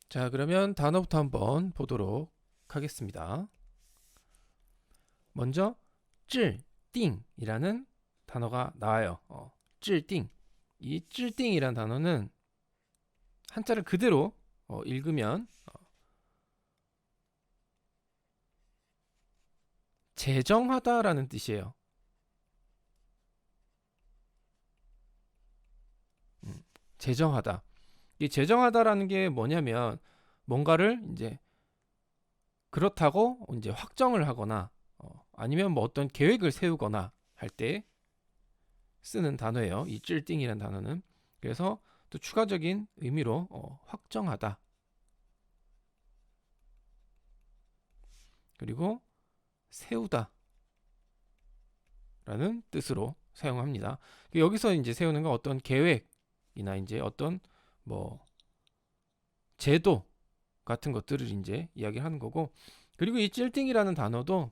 자, 그러면 단어부터 한번 보도록 하겠습니다. 먼저 制定이라는 단어가 나와요. 制定. 이 制定이라는 단어는 한자를 그대로 읽으면 제정하다라는 뜻이에요. 제정하다. 이 제정하다라는 게 뭐냐면 뭔가를 이제 그렇다고 이제 확정을 하거나 아니면 뭐 어떤 계획을 세우거나 할 때 쓰는 단어예요. 이 찔띵이라는 단어는. 그래서 또 추가적인 의미로 확정하다. 그리고 세우다 라는 뜻으로 사용합니다. 여기서 이제 세우는 건 어떤 계획이나 이제 어떤 뭐 제도 같은 것들을 이제 이야기하는 거고, 그리고 이 찔띵이라는 단어도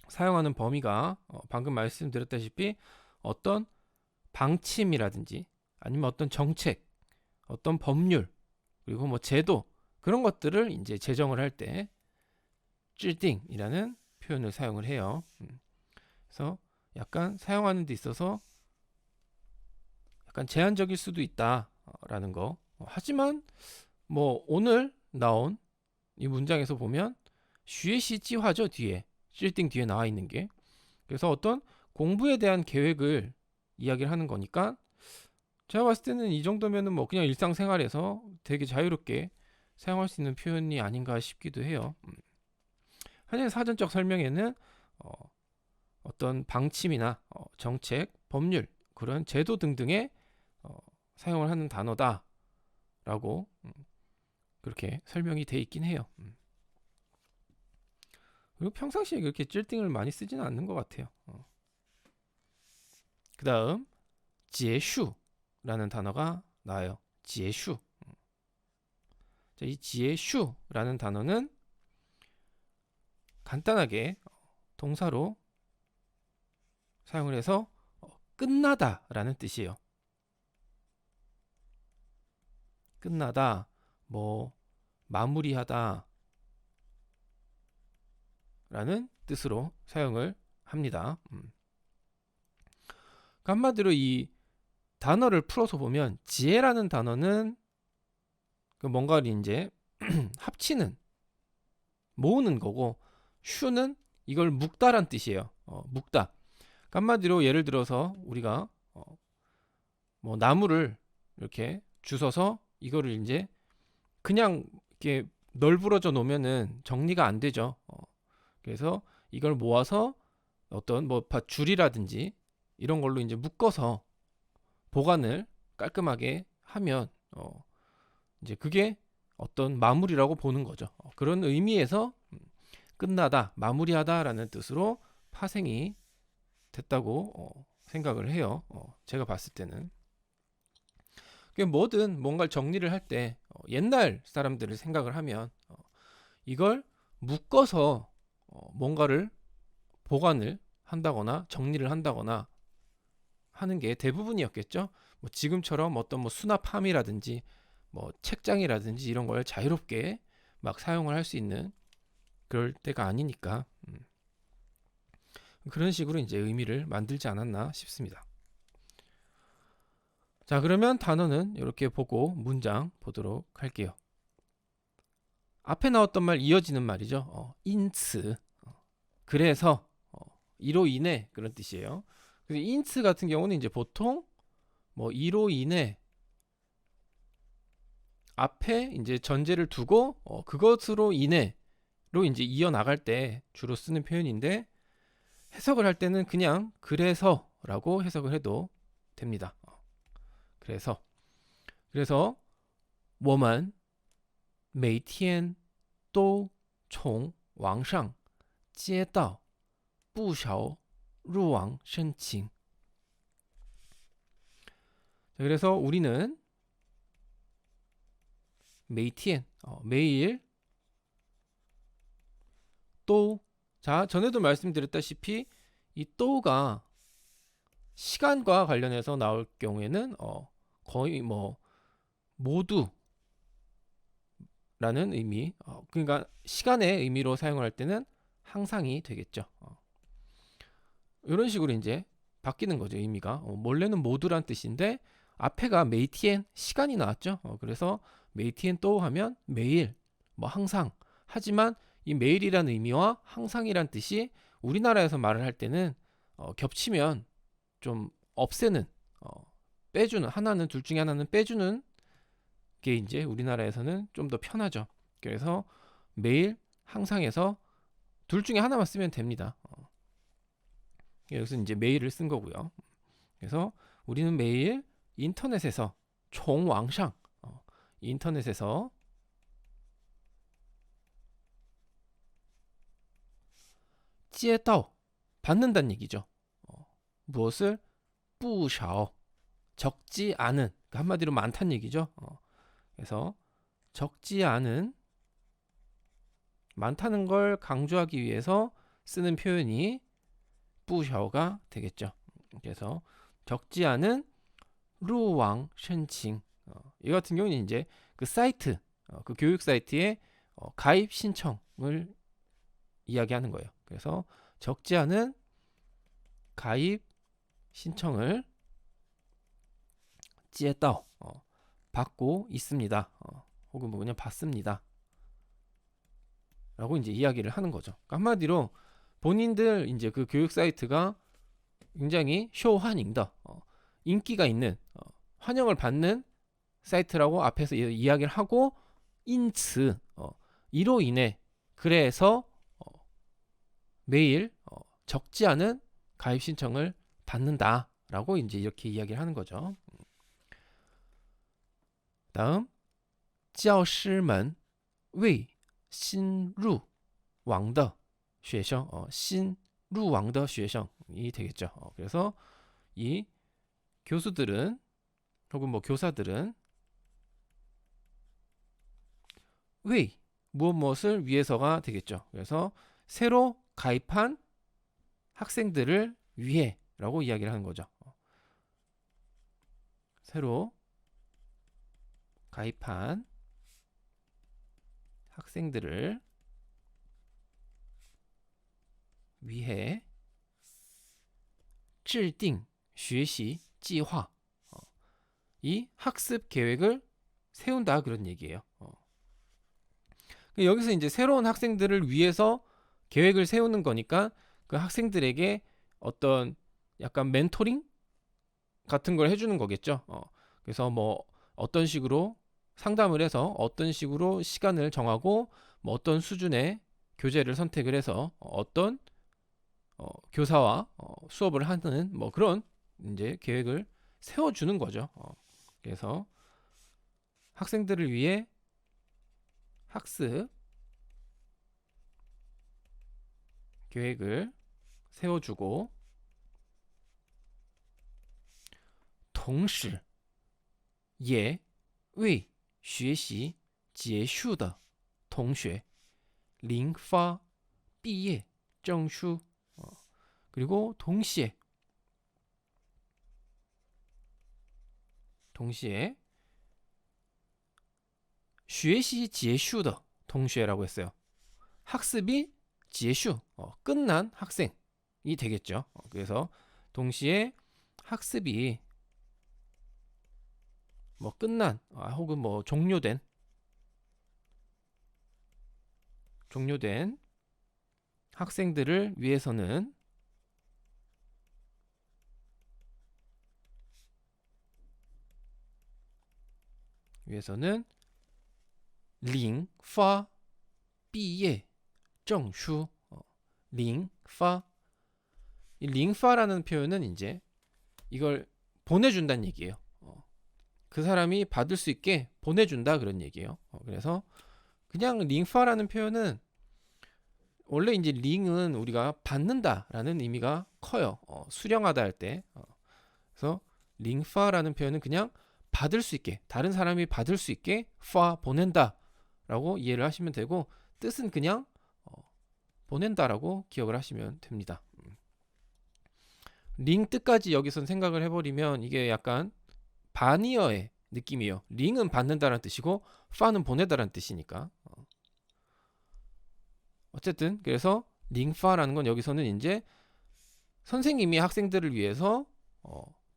사용하는 범위가 방금 말씀드렸다시피 어떤 방침이라든지 아니면 어떤 정책, 어떤 법률, 그리고 뭐 제도, 그런 것들을 이제 제정을 할 때 찔띵이라는 표현을 사용을 해요. 그래서 약간 사용하는 데 있어서 약간 제한적일 수도 있다라는 거. 하지만 뭐 오늘 나온 이 문장에서 보면 슈에시지화죠, 뒤에 찔띵 뒤에 나와 있는 게. 그래서 어떤 공부에 대한 계획을 이야기를 하는 거니까 제가 봤을 때는 이 정도면은 뭐 그냥 일상생활에서 되게 자유롭게 사용할 수 있는 표현이 아닌가 싶기도 해요. 하지만 사전적 설명에는 어떤 방침이나 정책, 법률, 그런 제도 등등에 사용을 하는 단어다라고 그렇게 설명이 돼 있긴 해요. 그리고 평상시에 그렇게 찔띵을 많이 쓰지는 않는 것 같아요. 그 다음 지에슈라는 단어가 나와요. 지에슈. 이 지에슈라는 단어는 간단하게 동사로 사용을 해서 끝나다라는 뜻이에요. 끝나다, 뭐 마무리하다 라는 뜻으로 사용을 합니다. 한마디로 이 단어를 풀어서 보면 지혜라는 단어는 그 뭔가를 이제 합치는, 모으는 거고, 슈는 이걸 묶다란 뜻이에요. 묶다. 한마디로 예를 들어서 우리가 뭐 나무를 이렇게 주워서 이거를 이제 그냥 이렇게 널브러져 놓으면은 정리가 안 되죠. 그래서 이걸 모아서 어떤 뭐 줄이라든지 이런 걸로 이제 묶어서 보관을 깔끔하게 하면 이제 그게 어떤 마무리라고 보는 거죠. 그런 의미에서 끝나다, 마무리하다라는 뜻으로 파생이 됐다고 생각을 해요. 제가 봤을 때는. 뭐든 뭔가를 정리를 할 때 옛날 사람들을 생각을 하면 이걸 묶어서 뭔가를 보관을 한다거나 정리를 한다거나 하는 게 대부분이었겠죠. 뭐 지금처럼 어떤 뭐 수납함이라든지 뭐 책장이라든지 이런 걸 자유롭게 막 사용을 할 수 있는 그럴 때가 아니니까 그런 식으로 이제 의미를 만들지 않았나 싶습니다. 자, 그러면 단어는 이렇게 보고 문장 보도록 할게요. 앞에 나왔던 말 이어지는 말이죠. 인츠. 그래서 이로 인해 그런 뜻이에요. 그래서 인츠 같은 경우는 이제 보통 뭐 이로 인해 앞에 이제 전제를 두고 그것으로 인해로 이제 이어 나갈 때 주로 쓰는 표현인데, 해석을 할 때는 그냥 그래서라고 해석을 해도 됩니다. 그래서 我们每天都从网上接到不少入网申请. 그래서 우리는 每天 매일 또, 자, 전에도 말씀드렸다시피 이 또가 시간과 관련해서 나올 경우에는 거의 뭐 모두 라는 의미, 그러니까 시간의 의미로 사용을 할 때는 항상이 되겠죠. 이런 식으로 이제 바뀌는 거죠. 의미가. 원래는 모두란 뜻인데 앞에가 메이티엔 시간이 나왔죠. 그래서 메이티엔 또 하면 매일, 뭐 항상. 하지만 이 매일이라는 의미와 항상이란 뜻이 우리나라에서 말을 할 때는 겹치면 좀 없애는, 빼주는, 하나는 둘 중에 하나는 빼주는 게 이제 우리나라에서는 좀 더 편하죠. 그래서 매일, 항상에서 둘 중에 하나만 쓰면 됩니다. 여기서 이제 매일을 쓴 거고요. 그래서 우리는 매일 인터넷에서 총왕상, 인터넷에서 接到 받는다는 얘기죠. 무엇을 不少 적지 않은, 그러니까 한마디로 많다는 얘기죠. 그래서 적지 않은, 많다는 걸 강조하기 위해서 쓰는 표현이 不少가 되겠죠. 그래서 적지 않은 루왕申请, 이 같은 경우는 이제 그 사이트, 그 교육 사이트에 가입 신청을 이야기하는 거예요. 그래서 적지 않은 가입 신청을 接到 받고 있습니다. 혹은 뭐 그냥 받습니다. 라고 이제 이야기를 하는 거죠. 그러니까 한마디로 본인들 이제 그 교육 사이트가 굉장히 쇼환잉더, 인기가 있는, 환영을 받는 사이트라고 앞에서 이야기를 하고, 인츠, 이로 인해, 그래서 매일 적지 않은 가입 신청을 받는다라고 이제 이렇게 이야기를 하는 거죠. 다음, 教师们为新入网的学生, 新入网的学生이 되겠죠. 그래서 이 교수들은 혹은 뭐 교사들은 왜 무엇을 위해서가 되겠죠. 그래서 새로 가입한 학생들을 위해라고 이야기를 하는 거죠. 새로 가입한 학생들을 위해 制定学习计划, 이 학습 계획을 세운다 그런 얘기예요. 여기서 이제 새로운 학생들을 위해서 계획을 세우는 거니까 그 학생들에게 어떤 약간 멘토링 같은 걸 해주는 거겠죠. 그래서 뭐 어떤 식으로 상담을 해서 어떤 식으로 시간을 정하고 뭐 어떤 수준의 교재를 선택을 해서 어떤 교사와 수업을 하는 뭐 그런 이제 계획을 세워주는 거죠. 그래서 학생들을 위해 학습 계획을 세워주고, 同时也为学习结束的同学领发毕业证书. 그리고 동시에 学习结束的同学라고 했어요. 학습이 结束, 끝난 학생이 되겠죠. 그래서 동시에 학습이 뭐 끝난, 혹은 뭐 종료된 학생들을 위해서는 领发毕业证书. 领发, 이 링파라는 표현은 이제 이걸 보내준다는 얘기예요. 그 사람이 받을 수 있게 보내준다 그런 얘기예요. 그래서 그냥 링파라는 표현은 원래 이제 링은 우리가 받는다라는 의미가 커요. 수령하다 할 때. 그래서 링파라는 표현은 그냥 받을 수 있게, 다른 사람이 받을 수 있게 파 보낸다라고 이해를 하시면 되고, 뜻은 그냥 보낸다라고 기억을 하시면 됩니다. 링 뜻까지 여기선 생각을 해버리면 이게 약간 바니어의 느낌이에요. 링은 받는다는 뜻이고 파는 보내다라는 뜻이니까. 어쨌든 그래서 링파라는 건 여기서는 이제 선생님이 학생들을 위해서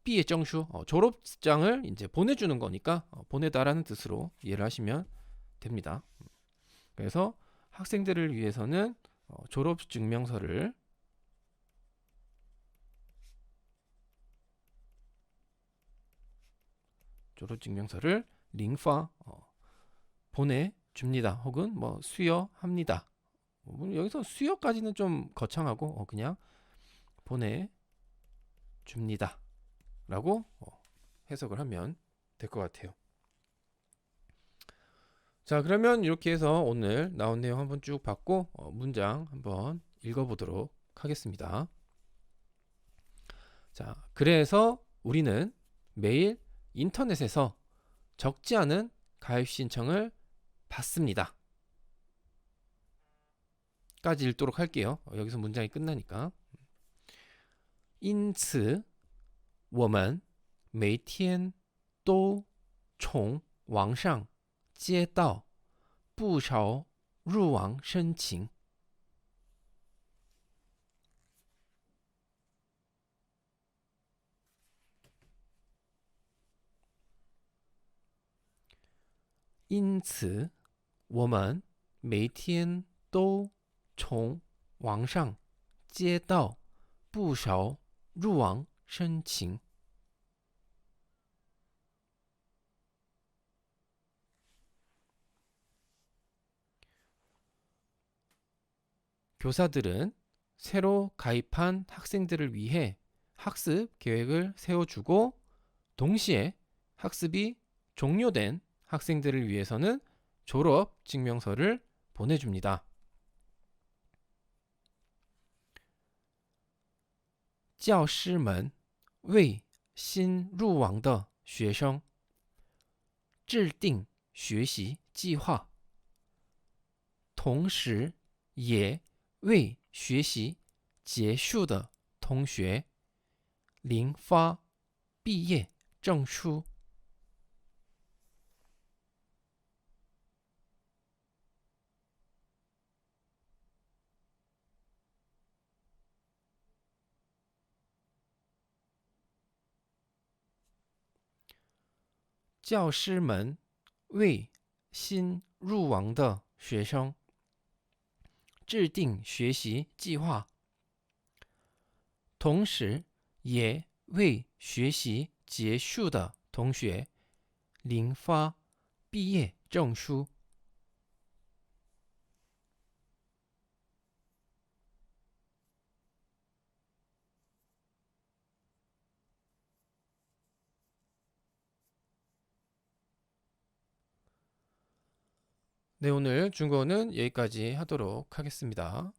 삐의 정슈 졸업장을 이제 보내주는 거니까 보내다라는 뜻으로 이해를 하시면 됩니다. 그래서 학생들을 위해서는 졸업증명서를 링파 보내줍니다. 혹은 뭐 수여합니다. 여기서 수여까지는 좀 거창하고 그냥 보내줍니다. 라고 해석을 하면 될 것 같아요. 자, 그러면 이렇게 해서 오늘 나온 내용 한번 쭉 봤고 문장 한번 읽어보도록 하겠습니다. 자, 그래서 우리는 매일 인터넷에서 적지 않은 가입 신청을 받습니다. 까지 읽도록 할게요. 여기서 문장이 끝나니까. 因此我们每天都从网上接到不少入网申请。因此，我们每天都从网上接到不少入网申请。 교사들은 새로 가입한 학생들을 위해 학습 계획을 세워주고 동시에 학습이 종료된 학생들을 위해서는 졸업 증명서를 보내줍니다. 教师们为新入网的学生制定学习计划，同时也为学习结束的同学领发毕业证书。教师们为新入网的学生制定学习计划，同时也为学习结束的同学领发毕业证书。 네, 오늘 중국어는 여기까지 하도록 하겠습니다.